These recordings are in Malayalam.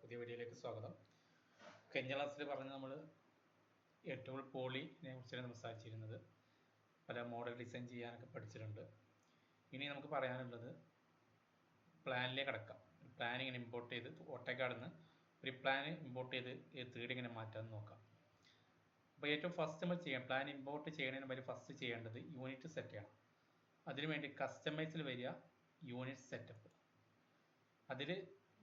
പുതിയ വീഡിയോയിലേക്ക് സ്വാഗതം. കഴിഞ്ഞ ക്ലാസ്സിൽ പറഞ്ഞ് നമ്മൾ എട്ടുകൾ പോളിനെ കുറിച്ചാണ് സംസാരിച്ചിരുന്നത്. പല മോഡൽ ഡിസൈൻ ചെയ്യാനൊക്കെ പഠിച്ചിട്ടുണ്ട്. ഇനി നമുക്ക് പറയാനുള്ളത് പ്ലാനിലേക്ക് കടക്കാം. പ്ലാൻ ഇങ്ങനെ ഇമ്പോർട്ട് ചെയ്ത് ഓട്ടോകാഡിൽ നിന്ന് ഒരു പ്ലാൻ ഇമ്പോർട്ട് ചെയ്ത് 3D ഇങ്ങനെ മാറ്റാമെന്ന് നോക്കാം. അപ്പോൾ ഏറ്റവും ഫസ്റ്റ് നമ്മൾ ചെയ്യാം, പ്ലാൻ ഇമ്പോർട്ട് ചെയ്യുന്നതിന് മുമ്പ് ഫസ്റ്റ് ചെയ്യേണ്ടത് യൂണിറ്റ് സെറ്റ് ചെയ്യണം. അതിനുവേണ്ടി കസ്റ്റമൈസിൽ വരിക, യൂണിറ്റ് സെറ്റപ്പ്. അതിൽ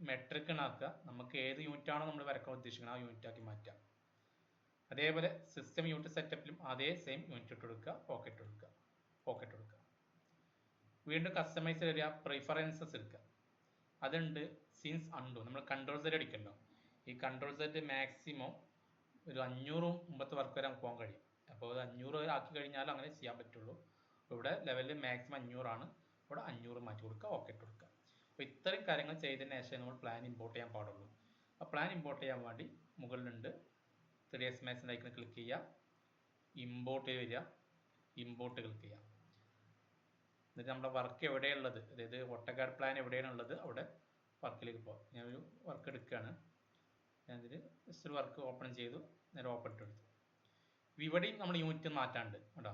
മെട്രിക് ആക്കുക. നമുക്ക് ഏത് യൂണിറ്റ് ആണോ നമ്മൾ വരക്കാൻ ഉദ്ദേശിക്കുന്നത് ആ യൂണിറ്റ് ആക്കി മാറ്റാം. അതേപോലെ സിസ്റ്റം യൂണിറ്റ് സെറ്റപ്പിലും അതേ സെയിം യൂണിറ്റ് ഇട്ട് കൊടുക്കുക, പോക്കറ്റ് എടുക്കുക. വീണ്ടും കസ്റ്റമൈസ് വരിക, പ്രിഫറൻസസ് എടുക്കുക. അതുണ്ട് സിൻസ് അൺഡു. നമ്മൾ കൺട്രോൾ സെറ്റ് അടിക്കല്ലോ. ഈ കൺട്രോൾ സെറ്റ് മാക്സിമം ഒരു 500 മുമ്പത്തെ വർക്ക് വരെ നമുക്ക് പോകാൻ കഴിയും. അപ്പോൾ അത് 500 ആക്കി കഴിഞ്ഞാൽ അങ്ങനെ ചെയ്യാൻ പറ്റുള്ളൂ. ഇവിടെ ലെവലിൽ മാക്സിമം 500 ആണ്. ഇവിടെ 500 മാറ്റി കൊടുക്കുക, ഓക്കെ ഇട്ട് കൊടുക്കുക. അപ്പോൾ ഇത്രയും കാര്യങ്ങൾ ചെയ്തതിന് ശേഷം നമ്മൾ പ്ലാൻ ഇമ്പോർട്ട് ചെയ്യാൻ പാടുള്ളൂ. ആ പ്ലാൻ ഇമ്പോർട്ട് ചെയ്യാൻ വേണ്ടി മുകളിലുണ്ട് 3ds മാക്സിൻ്റെ ഐക്കൺ ക്ലിക്ക് ചെയ്യുക, ഇമ്പോർട്ട് വരിക, ഇമ്പോർട്ട് ക്ലിക്ക് ചെയ്യുക. എന്നിട്ട് നമ്മുടെ വർക്ക് എവിടെയുള്ളത്, അതായത് ഓട്ടോകാഡ് പ്ലാൻ എവിടെയാണുള്ളത് അവിടെ വർക്കിലേക്ക് പോകാം. ഞാനൊരു വർക്ക് എടുക്കുകയാണ്. ഞാനിതിൽ ജസ്റ്റ് ഒരു വർക്ക് ഓപ്പൺ ചെയ്തു, നേരെ ഓപ്പൺ ഇട്ടെടുത്തു. ഇവിടെയും നമ്മൾ യൂണിറ്റ് മാറ്റാണ്ട് കേട്ടോ.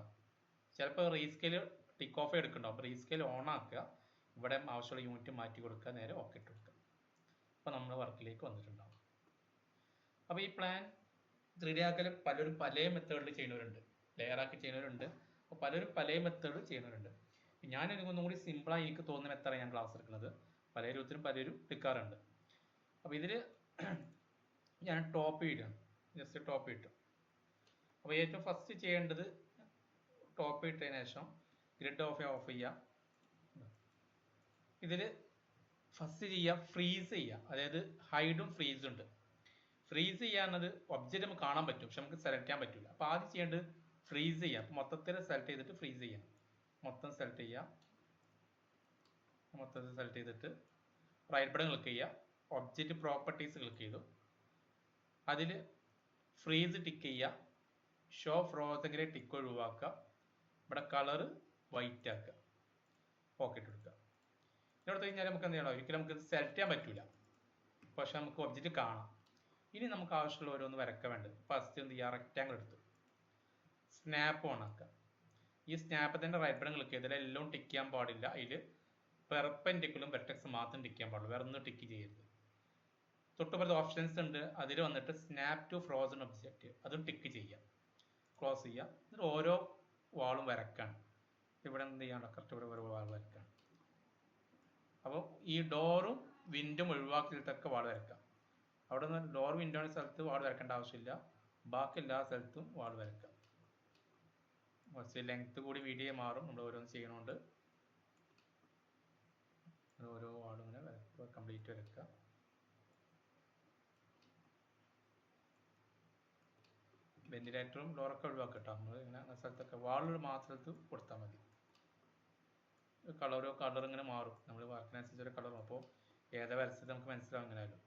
ചിലപ്പോൾ റീസ്കെയിൽ ടിക്ക് ഓഫ് എടുക്കുന്നുണ്ടാവും. അപ്പോൾ റീസ്കെയിൽ ഓൺ ആക്കുക, ഇവിടെ ആവശ്യമുള്ള യൂണിറ്റ് മാറ്റി കൊടുക്കുക, നേരെ ഓക്കെ ഇട്ട് കൊടുക്കുക. അപ്പോൾ നമ്മൾ വർക്കിലേക്ക് വന്നിട്ടുണ്ടാവും. അപ്പോൾ ഈ പ്ലാൻ 3D ആക്കൽ പലരും പല മെത്തേഡിൽ ചെയ്യുന്നവരുണ്ട്, ലെയർ ആക്കി ചെയ്യുന്നവരുണ്ട്. അപ്പോൾ പലരും പല മെത്തേഡ് ചെയ്യുന്നവരുണ്ട്. ഞാൻ ഒന്നും കൂടി സിമ്പിളായി എനിക്ക് തോന്നുന്ന മെത്തേഡാണ് ഞാൻ ക്ലാസ് എടുക്കുന്നത്. പല രൂപത്തിലും പലരും എടുക്കാറുണ്ട്. അപ്പോൾ ഇതിൽ ഞാൻ ടോപ്പ് ഇടുകയാണ്, ജസ്റ്റ് ടോപ്പ് ഇട്ടു. അപ്പോൾ ഏറ്റവും ഫസ്റ്റ് ചെയ്യേണ്ടത് ടോപ്പ് ഇട്ടതിന് ശേഷം ഗ്രിഡ് ഓഫ് ചെയ്യുക. ഇതിൽ ഫസ്റ്റ് ചെയ്യുക ഫ്രീസ് ചെയ്യുക, അതായത് ഹൈഡും ഫ്രീസും ഉണ്ട്. ഫ്രീസ് ചെയ്യാന്നത് ഒബ്ജക്റ്റ് നമുക്ക് കാണാൻ പറ്റും, പക്ഷെ നമുക്ക് സെലക്ട് ചെയ്യാൻ പറ്റില്ല. അപ്പോൾ ആദ്യം ചെയ്യേണ്ടത് ഫ്രീസ് ചെയ്യുക. അപ്പോൾ മൊത്തത്തിൽ സെലക്ട് ചെയ്തിട്ട് ഫ്രീസ് ചെയ്യാം. മൊത്തം സെലക്ട് ചെയ്യുക, മൊത്തത്തിൽ സെലക്ട് ചെയ്തിട്ട് റൈറ്റ് ബട്ടൺ ക്ലിക്ക് ചെയ്യുക, ഒബ്ജക്റ്റ് പ്രോപ്പർട്ടീസ് ക്ലിക്ക് ചെയ്തു. അതിൽ ഫ്രീസ് ടിക്ക് ചെയ്യുക, ഷോ ഫ്രോസെങ്കിൽ ടിക്ക് ഒഴിവാക്കുക, ഇവിടെ കളറ് വൈറ്റ് ആക്കുക, പോക്കറ്റ് എടുക്കുക. ഇതിനടുത്ത് കഴിഞ്ഞാൽ നമുക്ക് എന്ത് ചെയ്യണം, ഒരിക്കലും നമുക്ക് സെലക്ട് ചെയ്യാൻ പറ്റില്ല, പക്ഷെ നമുക്ക് ഒബ്ജക്റ്റ് കാണാം. ഇനി നമുക്ക് ആവശ്യമുള്ള ഓരോന്ന് വരയ്ക്കാൻ വേണ്ടത് ഫസ്റ്റ് എന്ത് ചെയ്യുക, റെക്റ്റാങ്കിൾ എടുത്തു, സ്നാപ്പ് ഓൺ ആക്കുക. ഈ സ്നാപ്പത്തിൻ്റെ റൈറ്റ് ബട്ടൺ ക്ലിക്ക് ചെയ്താൽ എല്ലാം ടിക്ക് ചെയ്യാൻ പാടില്ല. അതിൽ പെർപെൻഡിക്കുലറും വെർട്ടെക്സ് മാത്രം ടിക്ക് ചെയ്യാൻ പാടുള്ളൂ, വേറെ ഒന്നും ടിക്ക് ചെയ്യരുത്. തൊട്ടുപുറത്ത് ഓപ്ഷൻസ് ഉണ്ട്, അതിൽ വന്നിട്ട് സ്നാപ്പ് ടു ഫ്രോസൺ ഒബ്ജക്റ്റ്, അതും ടിക്ക് ചെയ്യുക, ക്ലോസ് ചെയ്യുക. എന്നിട്ട് ഓരോ വാളും വരക്കാണ്. ഇവിടെ എന്ത് ചെയ്യണം, കറക്റ്റ് ഇവിടെ ഓരോ വാൾ വരക്കാണ്. അപ്പോൾ ഈ ഡോറും വിൻഡും ഒഴിവാക്കിയിട്ടൊക്കെ വാൾ വരക്കാം. അവിടെ നിന്ന് ഡോർ വിൻഡോയുടെ സ്ഥലത്ത് വാൾ വരക്കേണ്ട ആവശ്യമില്ല, ബാക്കി എല്ലാ സ്ഥലത്തും വാൾ വരക്കാം. കുറച്ച് ലെങ്ത് കൂടി വീഡിയോ മാറും നമ്മൾ ഓരോന്ന് ചെയ്യണോണ്ട്. ഓരോ വാളും ഇങ്ങനെ വരക്കുക, കംപ്ലീറ്റ് വരക്കുക. വെന്റിലേറ്ററും ഡോറൊക്കെ ഒഴിവാക്കട്ടോ. നമ്മൾ ഇങ്ങനെ സ്ഥലത്തൊക്കെ വാളുകൾ മാത്രത്ത് കൊടുത്താൽ മതി. ഓരോ കളർ ഇങ്ങനെ മാറും, നമ്മൾ വർക്കിനനുസരിച്ച് ഒരു കളർ. അപ്പോൾ ഏതാ വരച്ചത് നമുക്ക് മനസ്സിലാവും എങ്ങനെയായാലും.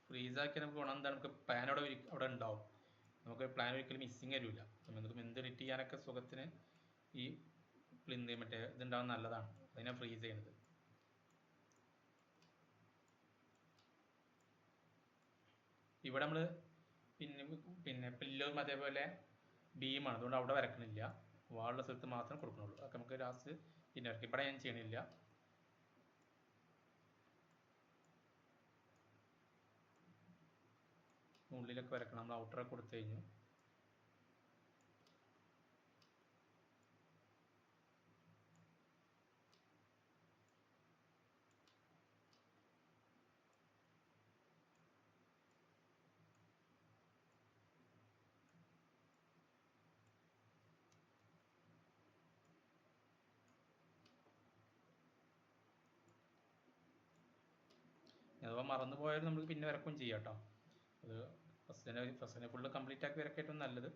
ഫ്രീസ് ആക്കി നമുക്ക് ഗുണം എന്താണ്, നമുക്ക് പ്ലാൻ അവിടെ ഉണ്ടാവും. നമുക്ക് പ്ലാൻ ഒരിക്കലും മിസ്സിങ് വരില്ല. നമുക്ക് എന്ത് എഡിറ്റ് ചെയ്യാനൊക്കെ സുഖത്തിന് ഈ മറ്റേ ഇതുണ്ടാവും, നല്ലതാണ്. അതിനാണ് ഫ്രീസ് ചെയ്യുന്നത്. ഇവിടെ നമ്മൾ പിന്നെ പില്ലും അതേപോലെ ബീമാണ്, അതുകൊണ്ട് അവിടെ വരക്കണില്ല, വാളുള്ള സ്ഥലത്ത് മാത്രം കൊടുക്കണുള്ളൂ. അതൊക്കെ നമുക്ക് ലാസ്റ്റ് പിന്നെ വരയ്ക്കും. ഇവിടെ ഞാൻ ചെയ്യണില്ല. ഉള്ളിലൊക്കെ വരക്കണം, നമ്മൾ ഔട്ടറൊക്കെ കൊടുത്തു കഴിഞ്ഞു. അഥവാ മറന്നു പോയാലും നമുക്ക് പിന്നെ വരക്കും ചെയ്യാം കേട്ടോ. അത് ഫസ്റ്റിനെ ഫുള്ള് കംപ്ലീറ്റ് ആക്കി വരക്കേറ്റവും നല്ലത്.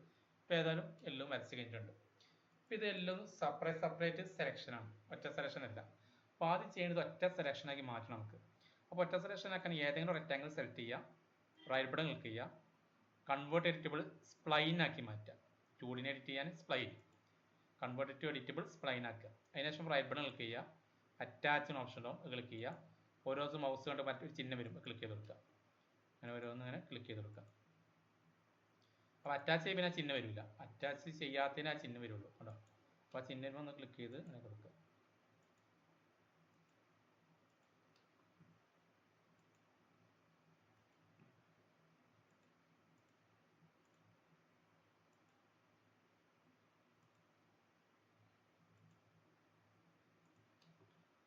ഇപ്പോൾ ഏതായാലും എല്ലാം വരച്ച് കഴിഞ്ഞിട്ടുണ്ട്. അപ്പോൾ ഇതെല്ലാം സെപ്പറേറ്റ് സെലക്ഷനാണ്, ഒറ്റ സെലക്ഷൻ അല്ല. അപ്പോൾ ആദ്യം ചെയ്യേണ്ടത് ഒറ്റ സെലക്ഷൻ ആക്കി മാറ്റണം നമുക്ക്. അപ്പോൾ ഒറ്റ സെലക്ഷൻ ആക്കാൻ ഏതെങ്കിലും റെക്റ്റാങ്കിൾ സെലക്ട് ചെയ്യുക, റൈറ്റ് ബട്ടൺ ക്ലിക്ക് ചെയ്യുക, കൺവേർട്ട് എഡിറ്റബിൾ സ്പ്ലൈൻ ആക്കി മാറ്റുക. 2D എഡിറ്റ് ചെയ്യാൻ spline, convert to editable spline ആക്കുക. അതിനുശേഷം റൈറ്റ് ബട്ടൺ ക്ലിക്ക് ചെയ്യുക, അറ്റാച്ച് എന്ന ഓപ്ഷൻ ഉണ്ടാവും, ക്ലിക്ക് ചെയ്യുക. ഓരോ മൗസ് കൊണ്ട് മറ്റൊരു ചിഹ്നം വരും, ക്ലിക്ക് ചെയ്ത് കൊടുക്കുക. അങ്ങനെ ഓരോന്ന് ഇങ്ങനെ ക്ലിക്ക് ചെയ്ത് കൊടുക്കുക. അപ്പോൾ അറ്റാച്ച് ചെയ്യുമ്പോൾ ആ ചിഹ്നം വരില്ല, അറ്റാച്ച് ചെയ്യാത്തതിന് ആ ചിഹ്നം വരുള്ളൂ കേട്ടോ. അപ്പോൾ ആ ചിഹ്നം ഒന്ന് ക്ലിക്ക് ചെയ്ത് അങ്ങനെ കൊടുക്കുക.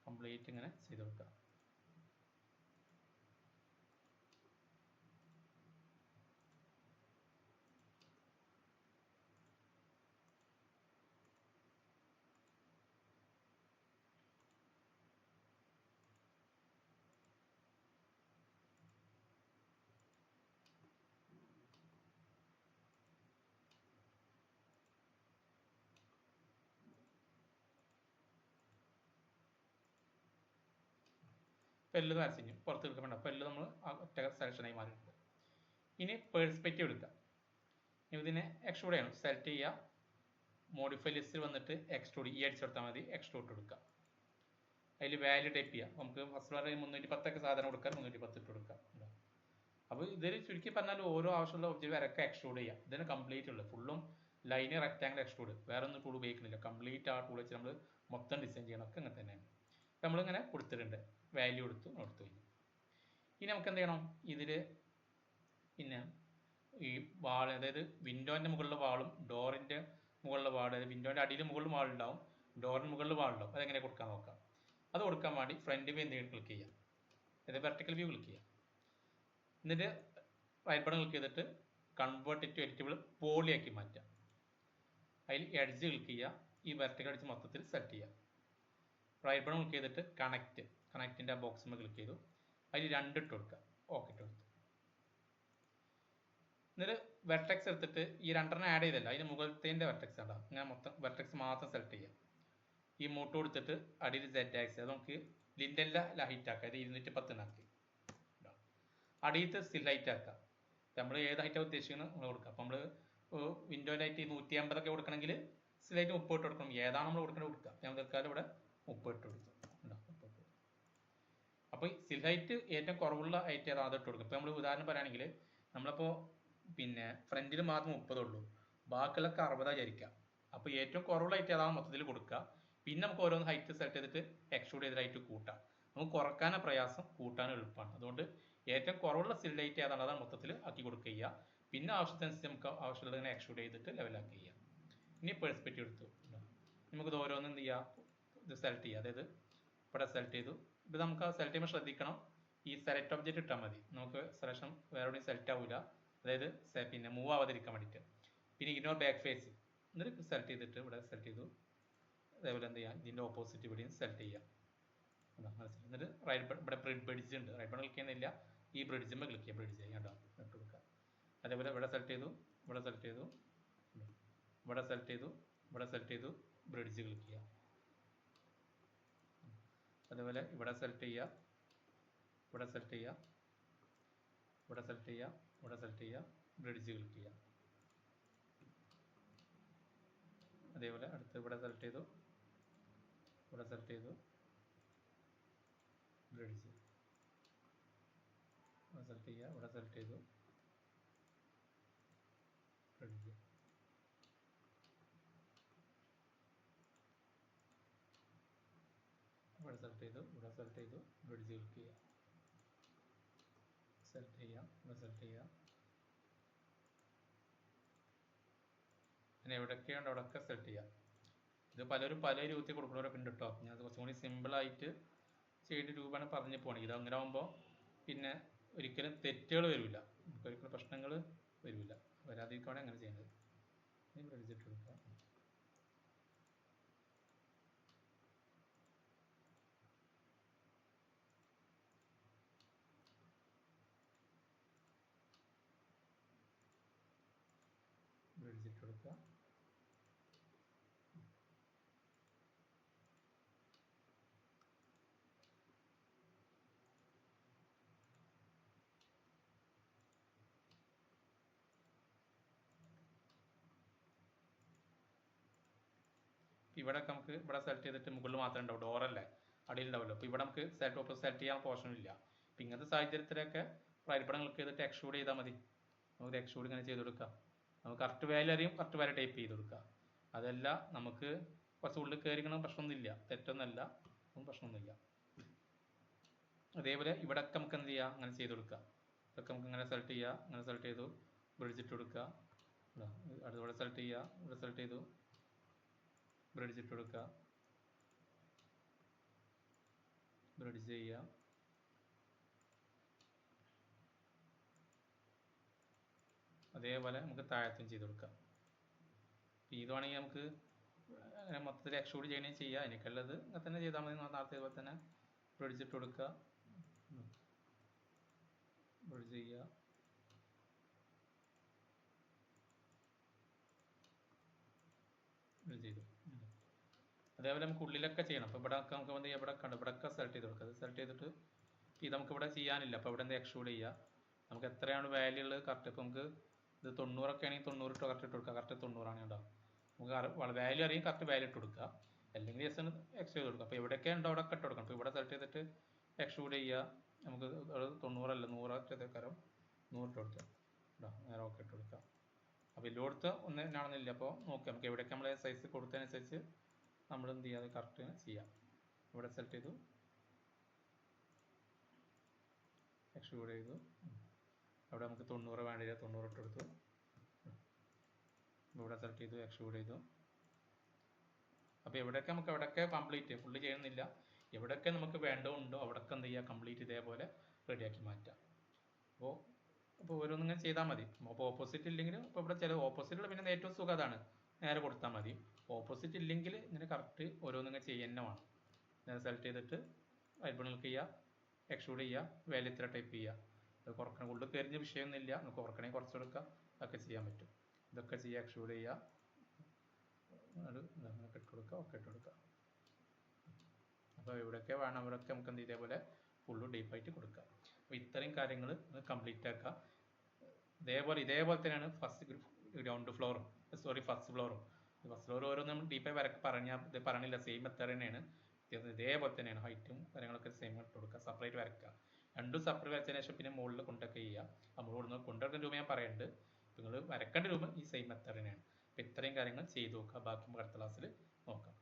കംപ്ലീറ്റ് ഇങ്ങനെ ചെയ്ത് കൊടുക്കുക. പെല്ല് വരച്ചിഞ്ഞു പുറത്ത് എടുക്കണ്ട, പെല്ല് നമ്മൾ ഒറ്റ സെലക്ഷനായി മാറിയിട്ടുണ്ട്. ഇനി പേഴ്സ്പെക്റ്റീവ് എടുക്കുക. ഇതിനെ എക്സ്ട്രൂഡ് ചെയ്യണം. സെലക്ട് ചെയ്യുക, മോഡിഫൈ ലിസ്റ്റിൽ വന്നിട്ട് എക്സ്ട്രൂഡ് അടിച്ചു കൊടുത്താൽ മതി, എക്സ്ട്രൂഡ് കൊടുക്കുക. അതിൽ വാല്യൂ ടൈപ്പ് ചെയ്യാം. നമുക്ക് ഫസ്റ്റ് പറഞ്ഞ 310 സാധനം കൊടുക്കാം, 310 ഇട്ട് കൊടുക്കാം. അപ്പോൾ ഇതിൽ ചുരുക്കി പറഞ്ഞാൽ ഓരോ ആവശ്യമുള്ള ഒബ്ജക്റ്റ് വരൊക്കെ എക്സ്ട്രൂഡ് ചെയ്യാം. ഇതിന് കംപ്ലീറ്റ് ഉള്ളത് ഫുള്ളും ലൈന് റെക്റ്റാങ്കിൾ എക്സ്ട്രൂഡ്, വേറെ ഒന്നും ടൂൾ ഉപയോഗിക്കുന്നില്ല. കംപ്ലീറ്റ് ആ ടൂൾ വെച്ച് നമ്മൾ മൊത്തം ഡിസൈൻ ചെയ്യണമൊക്കെ അങ്ങനെ തന്നെയാണ്. നമ്മളിങ്ങനെ കൊടുത്തിട്ടുണ്ട്, വാല്യൂ കൊടുത്തു കഴിഞ്ഞു. ഇനി നമുക്ക് എന്ത് ചെയ്യണം, ഇതിൽ പിന്നെ ഈ വാൾ, അതായത് വിൻഡോൻ്റെ മുകളിലെ വാളും ഡോറിൻ്റെ മുകളിലെ വാൾ, അതായത് വിൻഡോൻ്റെ അടിയിൽ മുകളിൽ വാളുണ്ടാവും, ഡോറിന് മുകളിൽ വാളുണ്ടാവും. അതെങ്ങനെ കൊടുക്കാൻ നോക്കാം. അത് കൊടുക്കാൻ വേണ്ടി ഫ്രണ്ട് വ്യൂ എന്തെങ്കിലും ക്ലിക്ക് ചെയ്യാം, അതായത് വെർട്ടിക്കൽ വ്യൂ ക്ലിക്ക് ചെയ്യാം. എന്നിട്ട് റൈറ്റ് ബട്ടൺ ക്ലിക്ക് ചെയ്തിട്ട് കൺവേർട്ട് ടു എഡിറ്റബിൾ പോളി ആക്കി മാറ്റാം. അതിൽ എഡ്ജ് ക്ലിക്ക് ചെയ്യുക, ഈ വെർട്ടിക്കൽ എഡ്ജ് മൊത്തത്തിൽ സെറ്റ് ചെയ്യുക. റൈറ്റ് ബട്ടൺ ക്ലിക്ക് ചെയ്തിട്ട് കണക്റ്റിൻ്റെ ബോക്സിൽ ക്ലിക്ക് ചെയ്തു, അതിൽ 2 ഇട്ട് കൊടുക്കുക, ഓക്കെ ഇട്ട് കൊടുത്തു. എന്നിട്ട് വെർട്ടെക്സ് എടുത്തിട്ട് ഈ 2 ആഡ് ചെയ്തല്ല, അതിന് മുകളിലത്തെ വെർട്ടെക്സ് ഉണ്ടാവും. ഇങ്ങനെ മൊത്തം വെർട്ടെക്സ് മാത്രം സെലക്ട് ചെയ്യുക. ഈ മൂട്ട് കൊടുത്തിട്ട് അടിയിൽ സെറ്റ് ആക്സ്, അത് നമുക്ക് ലിൻഡലിൻ്റെ ഹൈറ്റ് ആക്കുക, അത് 210 ആക്കി. അടിയത്തെ സ്റ്റിൽ ഹൈറ്റ് ആക്കുക. നമ്മൾ ഏത് ഹൈറ്റാണ് ഉദ്ദേശിക്കുന്നത് നമ്മൾ കൊടുക്കുക. അപ്പോൾ നമ്മൾ വിൻഡോൻ്റെ ഹൈറ്റ് 150 ഒക്കെ കൊടുക്കണമെങ്കിൽ സ്റ്റിൽ ഹൈറ്റ് 30 ഇട്ട് കൊടുക്കണം. ഏതാണ് നമ്മൾ കൊടുക്കേണ്ടത് കൊടുക്കുക. ഞാൻ തൽക്കാലം ഇവിടെ 30 ഇട്ട് കൊടുത്തു. അപ്പോൾ സ്റ്റിൽ ഹൈറ്റ് ഏറ്റവും കുറവുള്ള ഹൈറ്റ് ഏതാണ് അത് ഇട്ട് കൊടുക്കുക. ഇപ്പോൾ നമ്മൾ ഉദാഹരണം പറയുകയാണെങ്കിൽ നമ്മളിപ്പോൾ പിന്നെ ഫ്രണ്ടിൽ മാത്രം 30 ഉള്ളൂ, ബാക്കിയുള്ളൊക്കെ 60 വിചാരിക്കുക. അപ്പോൾ ഏറ്റവും കുറവുള്ള ഹൈറ്റ് ഏതാണ് മൊത്തത്തിൽ കൊടുക്കുക. പിന്നെ നമുക്ക് ഓരോന്ന് ഹൈറ്റ് സെലക്ട് ചെയ്തിട്ട് എക്സ്ട്രൂഡ് ചെയ്ത് ഹൈറ്റ് കൂട്ടാം. നമുക്ക് കുറക്കാനോ പ്രയാസം, കൂട്ടാനും എളുപ്പമാണ്. അതുകൊണ്ട് ഏറ്റവും കുറവുള്ള സ്റ്റിൽ ഹൈറ്റ് ഏതാണ് അതാണ് മൊത്തത്തിൽ ആക്കി കൊടുക്കുക. പിന്നെ ആവശ്യത്തിനനുസരിച്ച് നമുക്ക് ആവശ്യമുള്ളത് ഇങ്ങനെ എക്സ്ട്രൂഡ് ചെയ്തിട്ട് ലെവലാക്കി ചെയ്യുക. ഇനി പേഴ്സ്പെക്റ്റീവ് എടുത്തു നമുക്കിത് ഓരോന്നും എന്ത് ചെയ്യുക, ഇത് സെലക്ട് ചെയ്യുക. അതായത് ഇവിടെ സെലക്ട് ചെയ്തു. ഇത് നമുക്ക് ആ സെലക്ട് ചെയ്യുമ്പോൾ ശ്രദ്ധിക്കണം, ഈ സെലക്ട് ഒബ്ജക്റ്റ് ഇട്ടാൽ മതി, നമുക്ക് സെലക്ഷൻ വേറെ എവിടെയും സെലക്ട് ആവില്ല. അതായത് പിന്നെ മൂവ് ആവാതിരിക്കാൻ വേണ്ടിയിട്ട്. പിന്നെ ഇഗ്നോർ ബാക്ക് ഫേസ്, എന്നിട്ട് സെലക്ട് ചെയ്തിട്ട് ഇവിടെ സെലക്ട് ചെയ്തു. അതേപോലെ എന്ത് ചെയ്യുക, ഇതിൻ്റെ ഓപ്പോസിറ്റ് ഇവിടെയും സെലക്ട് ചെയ്യുക. എന്നിട്ട് ഇവിടെ ബ്രിഡ്ജ് ഉണ്ട്, റൈറ്റ് ബട്ടൺ ക്ലിക്ക് ചെയ്യുന്നില്ല, ഈ ബ്രിഡ്ജിന്മേൽ ക്ലിക്ക് ചെയ്യുക, ബ്രിഡ്ജ് കേട്ടോ ഇട്ട് കൊടുക്കുക. അതേപോലെ ഇവിടെ സെലക്ട് ചെയ്തു, ഇവിടെ സെലക്ട് ചെയ്തു, ഇവിടെ സെലക്ട് ചെയ്തു, ഇവിടെ സെലക്ട് ചെയ്തു, ബ്രിഡ്ജ് ക്ലിക്ക് ചെയ്യുക. അതേപോലെ ഇവിടെ സെലക്ട് ചെയ്യുക, ഇവിടെ സെലക്ട് ചെയ്യുക, ഇവിടെ സെലക്ട് ചെയ്യുക, ഇവിടെ സെലക്ട് ചെയ്യുക, ബ്രിഡ്ജ് ക്ലിക്ക് ചെയ്യുക. അതേപോലെ അടുത്ത് ഇവിടെ സെലക്ട് ചെയ്തു, ഇവിടെ സെലക്ട് ചെയ്തു, ബ്രിഡ്ജ് ഇവിടെ സെലക്ട് ചെയ്യുക, ഇവിടെ സെലക്ട് ചെയ്തു, ബ്രിഡ്ജ്. ഇവിടെ സെലക്ട് ചെയ്തു, ഇവിടെ സെലക്ട് ചെയ്തു, ബ്രിഡ്ജ് ക്ലിക്ക് ചെയ്യുക. സെലക്ട് ചെയ്യാം, ഇവിടെ സെലക്ട് ചെയ്യുക. പിന്നെ എവിടെയൊക്കെയുണ്ട് അവിടെയൊക്കെ സെലക്ട് ചെയ്യാം. ഇത് പലരും പല രൂപത്തിൽ കൊടുക്കുന്നവരൊക്കെ ഉണ്ട് കേട്ടോ. ഞാൻ കുറച്ചും കൂടി സിമ്പിളായിട്ട് ചെയ്ത രൂപമാണ് പറഞ്ഞു പോകണം. ഇത് അങ്ങനെ ആകുമ്പോൾ പിന്നെ ഒരിക്കലും തെറ്റുകൾ വരില്ല, ഒരിക്കലും പ്രശ്നങ്ങൾ വരില്ല. വരാതിരിക്കുകയാണ് അങ്ങനെ ചെയ്യുന്നത്. ഇനി ബ്രിഡ്ജിട്ട് കൊടുക്കാം. ബ്രിഡ്ജിട്ട് കൊടുക്കുക. ഇവിടെ നമുക്ക് ഇവിടെ സെലക്ട് ചെയ്തിട്ട് മുകളിൽ മാത്രമേ ഉണ്ടാവും, ഡോറല്ലേ അടിയിൽ ഉണ്ടാവുമല്ലോ. അപ്പോൾ ഇവിടെ നമുക്ക് സെലക്ട് ചെയ്യാൻ പോർഷൻ ഇല്ല. അപ്പം ഇങ്ങനത്തെ സാഹചര്യത്തിലൊക്കെ ഇവിടെ ക്ലിക്ക് ചെയ്തിട്ട് എക്സ്ട്രൂഡ് ചെയ്താൽ മതി. നമുക്ക് എക്സ്ട്രൂഡ് ഇങ്ങനെ ചെയ്ത് കൊടുക്കാം. നമുക്ക് കറക്റ്റ് വാല്യൂ അറിയും, കറക്റ്റ് വാല്യൂ ടൈപ്പ് ചെയ്ത് കൊടുക്കുക. അതല്ല നമുക്ക് കുറച്ച് ഉള്ളിൽ കയറിക്കണം, പ്രശ്നമൊന്നുമില്ല, തെറ്റൊന്നുമല്ല, ഒന്നും പ്രശ്നമൊന്നുമില്ല. അതേപോലെ ഇവിടെയൊക്കെ നമുക്ക് എന്ത് ചെയ്യാം, അങ്ങനെ ചെയ്ത് കൊടുക്കുക. ഇതൊക്കെ നമുക്ക് ഇങ്ങനെ സെലക്ട് ചെയ്യുക, അങ്ങനെ സെലക്ട് ചെയ്തു, ബ്രിഡ്ജ് ഇട്ട് കൊടുക്കുക. അതുപോലെ സെലക്ട് ചെയ്യുക, ഇവിടെ സെലക്ട് ചെയ്തു, ബ്രിഡ്ജ് ഇട്ട് കൊടുക്കുക, ബ്രിഡ്ജ് ചെയ്യുക. അതേപോലെ നമുക്ക് താഴത്തും ചെയ്ത് കൊടുക്കാം. ഇതുവാണെങ്കിൽ നമുക്ക് മൊത്തത്തിൽ എക്സ്ട്രൂഡ് ചെയ്യണമെങ്കിൽ ചെയ്യാം. എനിക്കുള്ളത് അങ്ങനെ തന്നെ ചെയ്താൽ മതി. നേരത്തെ പോലെ തന്നെ ബ്രിഡ്ജ് ഇട്ട് കൊടുക്കുക, ബ്രിഡ്ജ് ചെയ്യുക. ചെയ്തു. അതേപോലെ നമുക്ക് ഉള്ളിലൊക്കെ ചെയ്യണം. അപ്പോൾ ഇവിടെ നമുക്ക് എന്ത് ചെയ്യാം, ഇവിടെ കണ്ട് ഇവിടെയൊക്കെ സെലക്ട് ചെയ്ത് കൊടുക്കുക. അത് സെലക്ട് ചെയ്തിട്ട് ഇത് നമുക്ക് ഇവിടെ ചെയ്യാനില്ല. അപ്പോൾ ഇവിടെ എന്ത് എക്സ്ട്രൂഡ് ചെയ്യുക. നമുക്ക് എത്രയാണ് വാല്യൂ ഉള്ളത് കറക്റ്റ്. ഇപ്പോൾ നമുക്ക് ഇത് 90 ഒക്കെ ആണെങ്കിൽ 90 ഇട്ട് കറക്റ്റ് ഇട്ട് കൊടുക്കുക. കറക്റ്റ് 90 ആണ് കേട്ടോ. നമുക്ക് വാല്യൂ അറിയും, കറക്റ്റ് വാല്യൂ ഇട്ട് കൊടുക്കുക. അല്ലെങ്കിൽ ജസ്റ്റ് ഒന്ന് എക്സ് ചെയ്ത് കൊടുക്കുക. അപ്പോൾ എവിടെയൊക്കെ ഉണ്ടോ അവിടെ ഇട്ട് കൊടുക്കണം. അപ്പോൾ ഇവിടെ സെലക്ട് ചെയ്തിട്ട് എക്സ്ട്രൂഡ് ചെയ്യുക. നമുക്ക് 90 അല്ല 100 കരം 100 ഇട്ട് കൊടുക്കുക കേട്ടോ. നേരെ ഓക്കെ ഇട്ട് കൊടുക്കുക. അപ്പോൾ ഇതിലോടുത്ത് ഒന്നും കാണുന്നില്ല. അപ്പോൾ നോക്കാം നമുക്ക് എവിടെയൊക്കെ നമ്മൾ സൈസ് കൊടുത്തതിനനുസരിച്ച് നമ്മൾ എന്ത് ചെയ്യാതെ കറക്റ്റ് ചെയ്യാം. ഇവിടെ സെലക്ട് ചെയ്തു, എക്സ്ട്രൂഡ് ചെയ്തു. അവിടെ നമുക്ക് 90 വേണ്ടില്ല, 90 ഇട്ട് കൊടുത്തു. ഇവിടെ സെലക്ട് ചെയ്തു, എക്സ്ട്രൂഡ് ചെയ്തു. അപ്പോൾ എവിടെയൊക്കെ നമുക്ക് എവിടെയൊക്കെ കംപ്ലീറ്റ് ഫുള്ള് ചെയ്യുന്നില്ല, എവിടെയൊക്കെ നമുക്ക് വേണ്ടതുണ്ടോ അവിടെയൊക്കെ എന്ത് ചെയ്യുക, കംപ്ലീറ്റ് ഇതേപോലെ റെഡിയാക്കി മാറ്റാം. അപ്പോൾ ഓരോന്നിങ്ങനെ ചെയ്താൽ മതി. അപ്പോൾ ഓപ്പോസിറ്റ് ഇല്ലെങ്കിൽ ഇപ്പോൾ ഇവിടെ ചില ഓപ്പോസിറ്റുള്ള പിന്നെ ഏറ്റവും സുഖം അതാണ്, നേരെ കൊടുത്താൽ മതി. ഓപ്പോസിറ്റ് ഇല്ലെങ്കിൽ ഇങ്ങനെ കറക്റ്റ് ഓരോന്നിങ്ങനെ ചെയ്യുന്ന വേണം. നേരെ സെലക്ട് ചെയ്തിട്ട് ഐബൺ ക്ലിക്ക് ചെയ്യുക, എക്സ്ട്രൂഡ് ചെയ്യുക, വാല്യൂ ഇത്ര ടൈപ്പ് ചെയ്യുക. അത് കുറക്കണം, ഉള്ളിൽ കയറിഞ്ഞ വിഷയമൊന്നുമില്ല, നമുക്ക് കുറക്കണമെങ്കിൽ കുറച്ച് കൊടുക്കുക, അതൊക്കെ ചെയ്യാൻ പറ്റും. ഇതൊക്കെ ചെയ്യുക, എക്സ്ട്രൂഡ് ചെയ്യുക, അത് ഇട്ട് കൊടുക്കുക, ഒക്കെ ഇട്ട് കൊടുക്കുക. അപ്പോൾ എവിടെയൊക്കെ വേണം അവിടെയൊക്കെ നമുക്ക് എന്ത് ഇതേപോലെ ഫുള്ള് ഡീപ്പായിട്ട് കൊടുക്കുക. അപ്പോൾ ഇത്രയും കാര്യങ്ങൾ കംപ്ലീറ്റ് ആക്കുക. ഇതേപോലെ തന്നെയാണ് ഫസ്റ്റ് ഫ്ലോറും. ഫസ്റ്റ് ഫ്ലോർ ഓരോന്നും നമ്മൾ ഡീപ്പായി പറഞ്ഞില്ല, സെയിം മെത്തേഡ് തന്നെയാണ്. ഇതേപോലെ തന്നെയാണ് ഹൈറ്റും കാര്യങ്ങളൊക്കെ സെയിം ഇട്ട് കൊടുക്കുക, സെപ്പറേറ്റ് വരയ്ക്കുക. രണ്ടും സെപ്പറേറ്റ് വരച്ചതിന് ശേഷം പിന്നെ മുകളിൽ കൊണ്ടൊക്കെ ചെയ്യുക. നമ്മൾ കൊണ്ടുവരുന്ന രൂപ ഞാൻ പറയുന്നുണ്ട്, നിങ്ങൾ വരക്കേണ്ട രൂപ ഈ സെയിം മെത്തേഡ് തന്നെയാണ്. അപ്പോൾ ഇത്രയും കാര്യങ്ങൾ ചെയ്ത് നോക്കുക. ബാക്കി അടുത്ത ക്ലാസ്സിൽ നോക്കാം.